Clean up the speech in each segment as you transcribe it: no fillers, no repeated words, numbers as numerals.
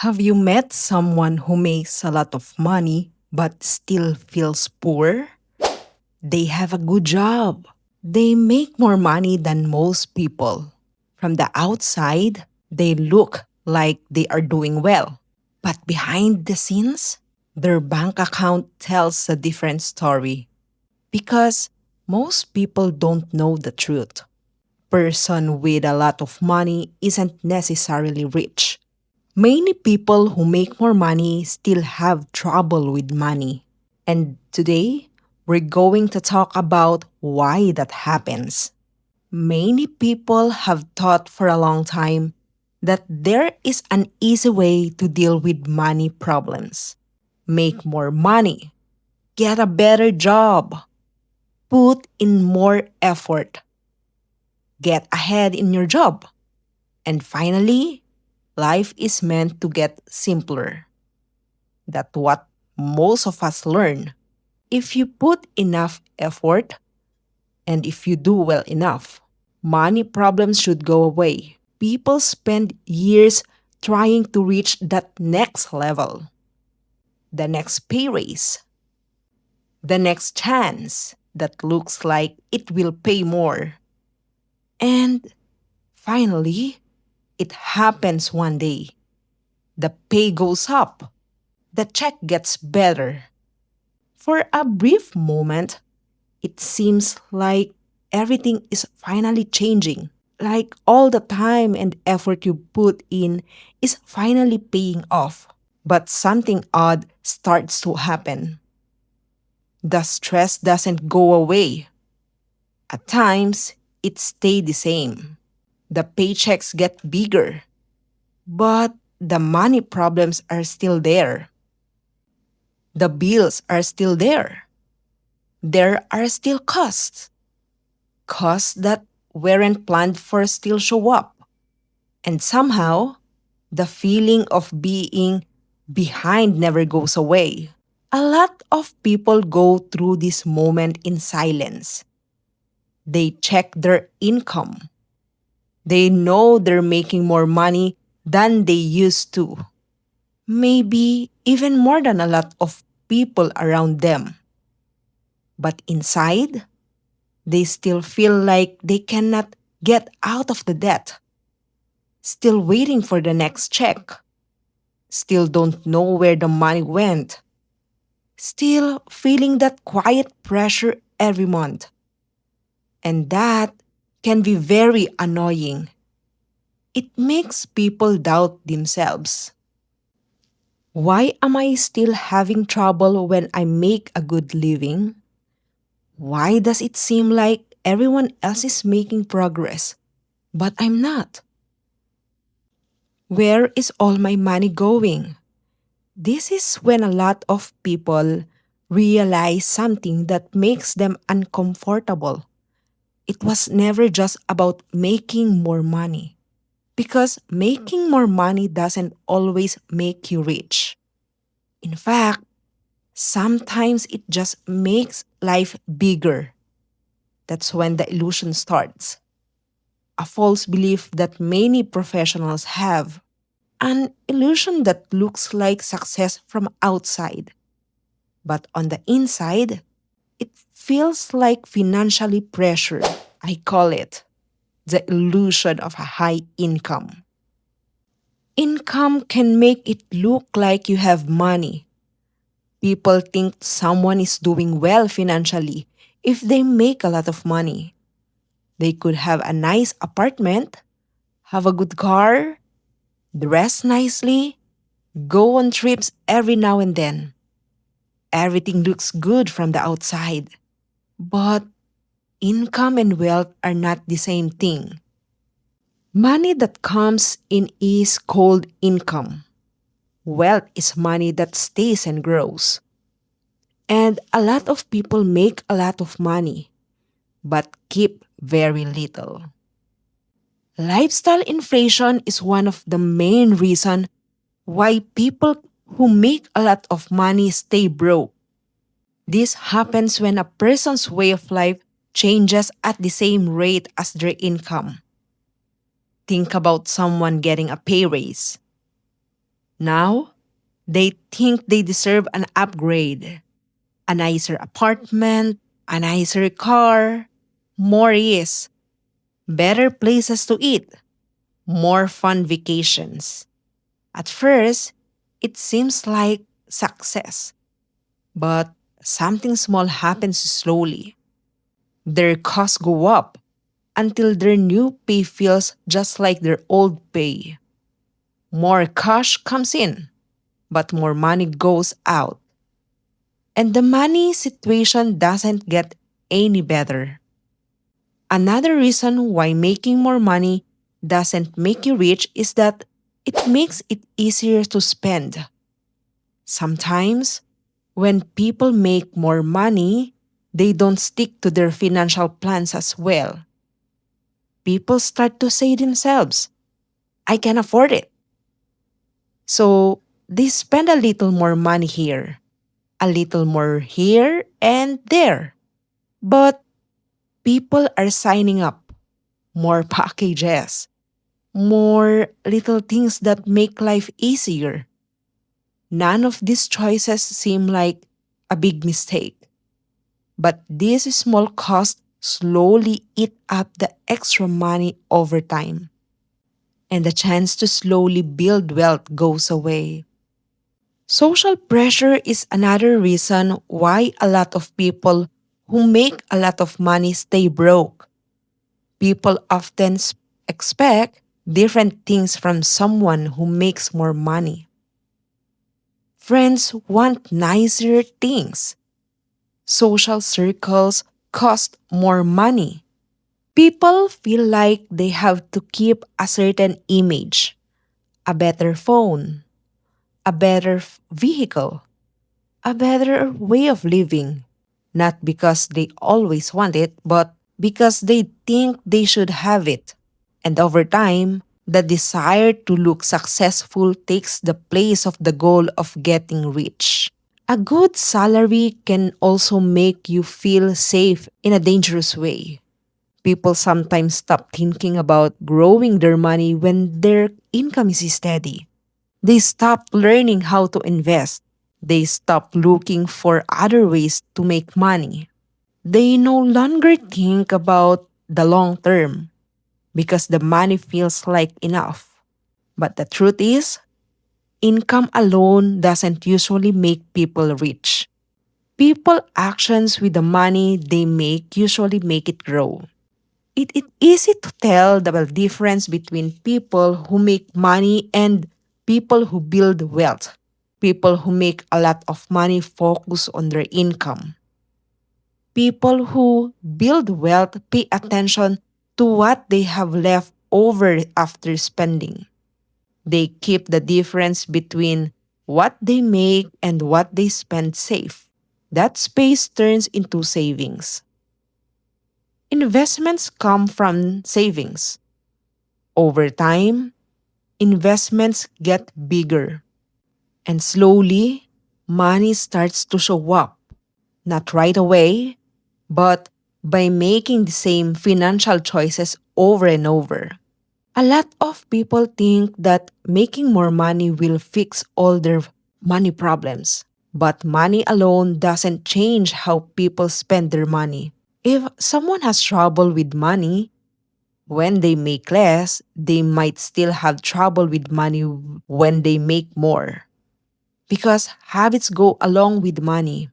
Have you met someone who makes a lot of money but still feels poor? They have a good job. They make more money than most people. From the outside, they look like they are doing well. But behind the scenes, their bank account tells a different story. Because most people don't know the truth. Person with a lot of money isn't necessarily rich. Many people who make more money still have trouble with money. And today, we're going to talk about why that happens. Many people have thought for a long time that there is an easy way to deal with money problems. Make more money, get a better job, put in more effort, get ahead in your job, and finally, life is meant to get simpler. That's what most of us learn. If you put enough effort and if you do well enough, money problems should go away. People spend years trying to reach that next level, the next pay raise, the next chance that looks like it will pay more. And finally, it happens one day. The pay goes up, the check gets better. For a brief moment, it seems like everything is finally changing. Like all the time and effort you put in is finally paying off. But something odd starts to happen. The stress doesn't go away. At times, it stays the same. The paychecks get bigger, but the money problems are still there. The bills are still there. There are still costs. Costs that weren't planned for still show up. And somehow, the feeling of being behind never goes away. A lot of people go through this moment in silence. They check their income. They know they're making more money than they used to. Maybe even more than a lot of people around them. But inside, they still feel like they cannot get out of the debt. Still waiting for the next check. Still don't know where the money went. Still feeling that quiet pressure every month. And that can be very annoying. It makes people doubt themselves. Why am I still having trouble when I make a good living? Why does it seem like everyone else is making progress, but I'm not? Where is all my money going? This is when a lot of people realize something that makes them uncomfortable. It was never just about making more money. Because making more money doesn't always make you rich. In fact, sometimes it just makes life bigger. That's when the illusion starts. A false belief that many professionals have. An illusion that looks like success from outside. But on the inside, it feels like financially pressure. I call it the illusion of a high income. Income can make it look like you have money. People think someone is doing well financially if they make a lot of money. They could have a nice apartment, have a good car, dress nicely, go on trips every now and then. Everything looks good from the outside. But income and wealth are not the same thing. Money that comes in is called income. Wealth is money that stays and grows. And a lot of people make a lot of money, but keep very little. Lifestyle inflation is one of the main reasons why people who make a lot of money stay broke. This happens when a person's way of life changes at the same rate as their income. Think about someone getting a pay raise. Now, they think they deserve an upgrade, a nicer apartment, a nicer car, more ease, better places to eat, more fun vacations. At first, it seems like success, but something small happens slowly. Their costs go up until their new pay feels just like their old pay. More cash comes in, but more money goes out. And the money situation doesn't get any better. Another reason why making more money doesn't make you rich is that it makes it easier to spend. Sometimes, when people make more money, they don't stick to their financial plans as well. People start to say themselves, I can afford it. So they spend a little more money here, a little more here and there. But people are signing up more packages, more little things that make life easier. None of these choices seem like a big mistake. But these small costs slowly eat up the extra money over time. And the chance to slowly build wealth goes away. Social pressure is another reason why a lot of people who make a lot of money stay broke. People often expect different things from someone who makes more money. Friends want nicer things. Social circles cost more money. People feel like they have to keep a certain image, a better phone, a better vehicle, a better way of living. Not because they always want it, but because they think they should have it. And over time, the desire to look successful takes the place of the goal of getting rich. A good salary can also make you feel safe in a dangerous way. People sometimes stop thinking about growing their money when their income is steady. They stop learning how to invest. They stop looking for other ways to make money. They no longer think about the long term because the money feels like enough. But the truth is, income alone doesn't usually make people rich. People actions with the money they make usually make it grow. It is easy to tell the difference between people who make money and people who build wealth. People who make a lot of money focus on their income. People who build wealth pay attention to what they have left over after spending. They keep the difference between what they make and what they spend safe. That space turns into savings. Investments come from savings. Over time, investments get bigger. And slowly, money starts to show up. Not right away, but by making the same financial choices over and over. A lot of people think that making more money will fix all their money problems. But money alone doesn't change how people spend their money. If someone has trouble with money, when they make less, they might still have trouble with money when they make more. Because habits go along with money.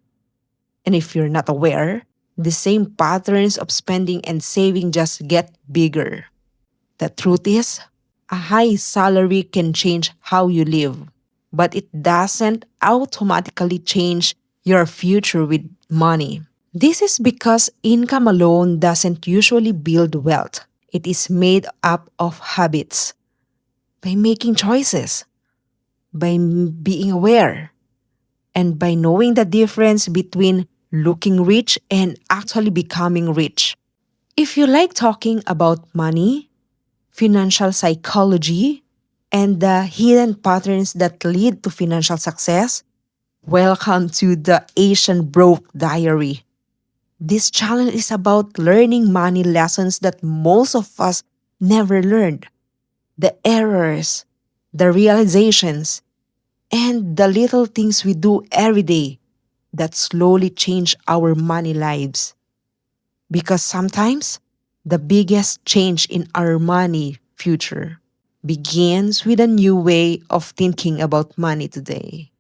And if you're not aware, the same patterns of spending and saving just get bigger. The truth is, a high salary can change how you live, but it doesn't automatically change your future with money. This is because income alone doesn't usually build wealth. It is made up of habits. By making choices, by being aware, and by knowing the difference between looking rich and actually becoming rich. If you like talking about money, financial psychology, and the hidden patterns that lead to financial success, welcome to the Asian Broke Diary. This channel is about learning money lessons that most of us never learned. The errors, the realizations, and the little things we do every day that slowly change our money lives. Because sometimes the biggest change in our money future begins with a new way of thinking about money today.